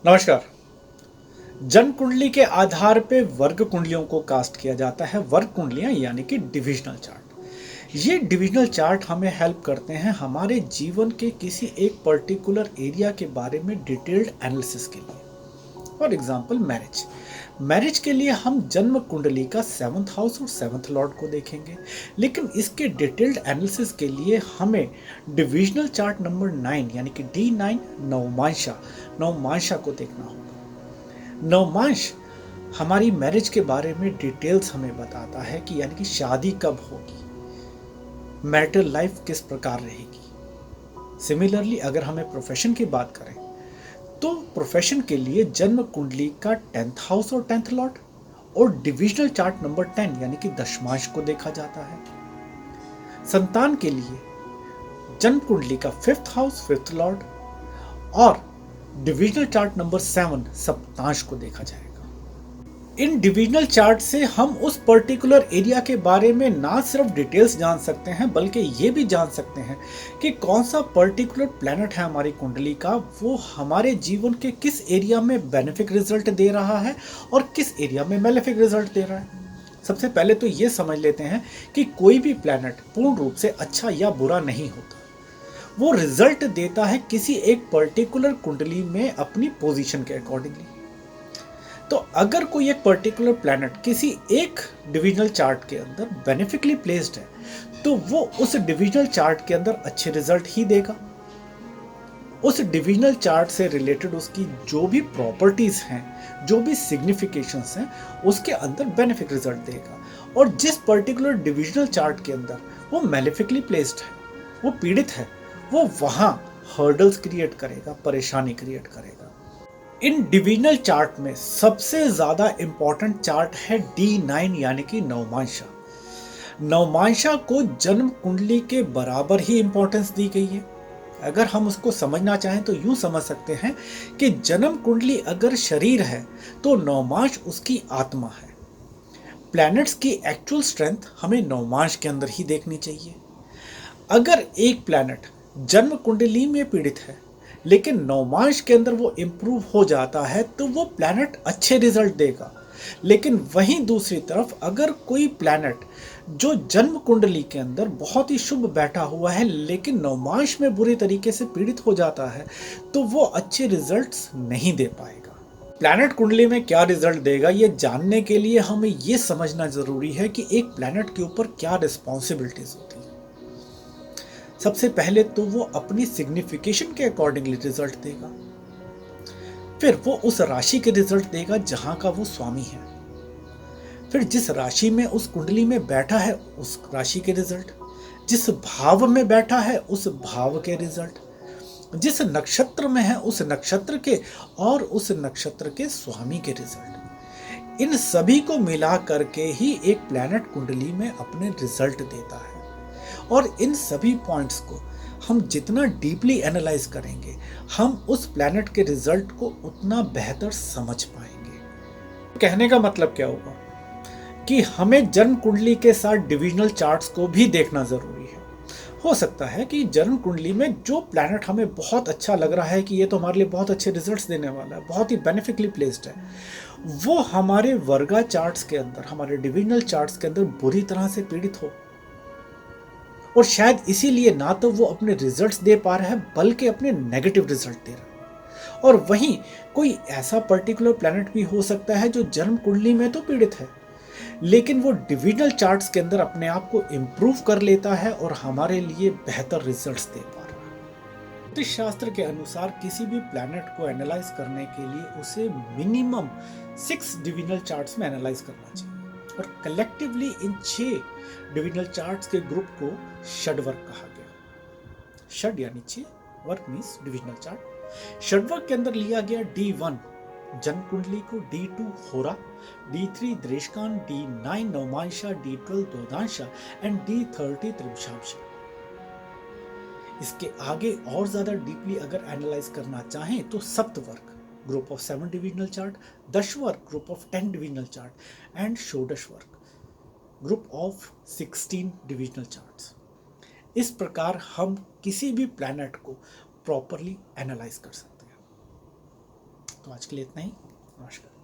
नमस्कार। जन्म कुंडली के आधार पे वर्ग कुंडलियों को कास्ट किया जाता है। वर्ग कुंडलियां यानी कि डिविजनल चार्ट। ये डिविजनल चार्ट हमें हेल्प करते हैं हमारे जीवन के किसी एक पर्टिकुलर एरिया के बारे में डिटेल्ड एनालिसिस के लिए। For example marriage. मैरिज के लिए हम जन्म कुंडली का 7th हाउस और 7th लॉर्ड को देखेंगे, लेकिन इसके डिटेल्ड एनालिसिस के लिए हमें डिविजनल चार्ट नंबर 9 यानी कि D9 नवमांशा नवमांशा को देखना होगा। नवमांश हमारी मैरिज के बारे में डिटेल्स हमें बताता है कि यानी कि शादी कब होगी, मैरिटल लाइफ किस प्रकार रहेगी। सिमिलरली अगर हमें प्रोफेशन की बात करें तो प्रोफेशन के लिए जन्म कुंडली का 10th हाउस और 10th लॉर्ड और डिविजनल चार्ट नंबर 10 यानी कि दशमांश को देखा जाता है। संतान के लिए जन्म कुंडली का 5th हाउस 5th लॉर्ड और डिविजनल चार्ट नंबर 7 सप्तांश को देखा जाएगा। इन डिविजनल चार्ट से हम उस पर्टिकुलर एरिया के बारे में ना सिर्फ डिटेल्स जान सकते हैं बल्कि ये भी जान सकते हैं कि कौन सा पर्टिकुलर प्लैनेट है हमारी कुंडली का, वो हमारे जीवन के किस एरिया में बेनिफिक रिजल्ट दे रहा है और किस एरिया में मेलेफिक रिजल्ट दे रहा है। सबसे पहले तो ये समझ लेते हैं कि कोई भी प्लैनेट पूर्ण रूप से अच्छा या बुरा नहीं होता। वो रिजल्ट देता है किसी एक पर्टिकुलर कुंडली में अपनी पोजीशन के अकॉर्डिंगली। तो अगर कोई एक पर्टिकुलर प्लैनेट किसी एक डिविजनल चार्ट के अंदर बेनिफिकली प्लेस्ड है तो वो उस डिविजनल चार्ट के अंदर अच्छे रिजल्ट ही देगा। उस डिविजनल चार्ट से रिलेटेड उसकी जो भी प्रॉपर्टीज हैं, जो भी सिग्निफिकेशंस हैं, उसके अंदर बेनिफिक रिजल्ट देगा। और जिस पर्टिकुलर डिविजनल चार्ट के अंदर वो मेलेफिकली प्लेस्ड है, वो पीड़ित है, वो वहां हर्डल्स क्रिएट करेगा, परेशानी क्रिएट करेगा। इन डिविजनल चार्ट में सबसे ज्यादा इंपॉर्टेंट चार्ट है D9 यानी कि नवमांशा। नवमांशा को जन्म कुंडली के बराबर ही इंपॉर्टेंस दी गई है। अगर हम उसको समझना चाहें तो यूं समझ सकते हैं कि जन्म कुंडली अगर शरीर है तो नवमांश उसकी आत्मा है। प्लैनेट्स की एक्चुअल स्ट्रेंथ हमें नवमांश के अंदर ही देखनी चाहिए। अगर एक प्लैनेट जन्म कुंडली में पीड़ित है लेकिन नवमांश के अंदर वो इंप्रूव हो जाता है तो वो प्लैनेट अच्छे रिजल्ट देगा। लेकिन वहीं दूसरी तरफ अगर कोई प्लैनेट जो जन्म कुंडली के अंदर बहुत ही शुभ बैठा हुआ है लेकिन नवमांश में बुरी तरीके से पीड़ित हो जाता है तो वो अच्छे रिजल्ट्स नहीं दे पाएगा। प्लैनेट कुंडली में क्या रिजल्ट देगा ये जानने के लिए हमें ये समझना जरूरी है कि एक प्लैनेट के ऊपर क्या रिस्पॉन्सिबिलिटीज होती है। सबसे पहले तो वो अपनी सिग्निफिकेशन के अकॉर्डिंगली रिजल्ट देगा, फिर वो उस राशि के रिजल्ट देगा जहां का वो स्वामी है, फिर जिस राशि में उस कुंडली में बैठा है उस राशि के रिजल्ट, जिस भाव में बैठा है उस भाव के रिजल्ट, जिस नक्षत्र में है उस नक्षत्र के और उस नक्षत्र के स्वामी के रिजल्ट। इन सभी को मिला करके ही एक प्लैनेट कुंडली में अपने रिजल्ट देता है। और इन सभी पॉइंट्स को हम जितना डीपली एनालाइज करेंगे हम उस प्लैनेट के रिजल्ट को उतना बेहतर समझ पाएंगे। कहने का मतलब क्या होगा कि हमें जन्म कुंडली के साथ डिविजनल चार्ट्स को भी देखना जरूरी है। हो सकता है कि जन्म कुंडली में जो प्लैनेट हमें बहुत अच्छा लग रहा है कि ये तो हमारे लिए बहुत अच्छे रिजल्ट्स देने वाला है, बहुत ही बेनिफिकली प्लेस्ड है, वो हमारे वर्गा चार्ट्स के अंदर, हमारे डिविजनल चार्ट्स के अंदर बुरी तरह से पीड़ित हो और शायद इसीलिए ना तो वो अपने रिजल्ट्स दे पा रहा है बल्कि अपने नेगेटिव रिजल्ट दे रहा है। और वहीं कोई ऐसा पर्टिकुलर प्लैनेट भी हो सकता है जो जन्म कुंडली में तो पीड़ित है लेकिन वो डिविजनल चार्ट्स के अंदर अपने आप को इंप्रूव कर लेता है और हमारे लिए बेहतर रिजल्ट्स दे पा रहा है। ज्योतिष शास्त्र के अनुसार किसी भी प्लैनेट को एनालाइज करने के लिए उसे मिनिमम 6 डिविजनल चार्ट्स में एनालाइज करना चाहिए और कलेक्टिवली इन 6 डिविजनल चार्ट्स के ग्रुप को षडवर्ग कहा गया। षड यानी 6, वर्ग मींस डिविजनल चार्ट। षडवर्ग के अंदर लिया गया D1 जन्म कुंडली को, D2 होरा, D3 द्रेशकान, D9 navamsha, D12 द्योदांशा and D30 त्रिमशांशा। इसके आगे और ज्यादा डीपली अगर एनालाइज करना चाहें तो सप्तवर्ग ग्रुप ऑफ 7 डिविजनल चार्ट, दशवर्ग group of 10 divisional chart and षोडशवर्ग ग्रुप ऑफ 16 डिविजनल चार्ट्स। इस प्रकार हम किसी भी प्लैनेट को प्रॉपरली एनालाइज कर सकते हैं। तो आज के लिए इतना ही। नमस्कार।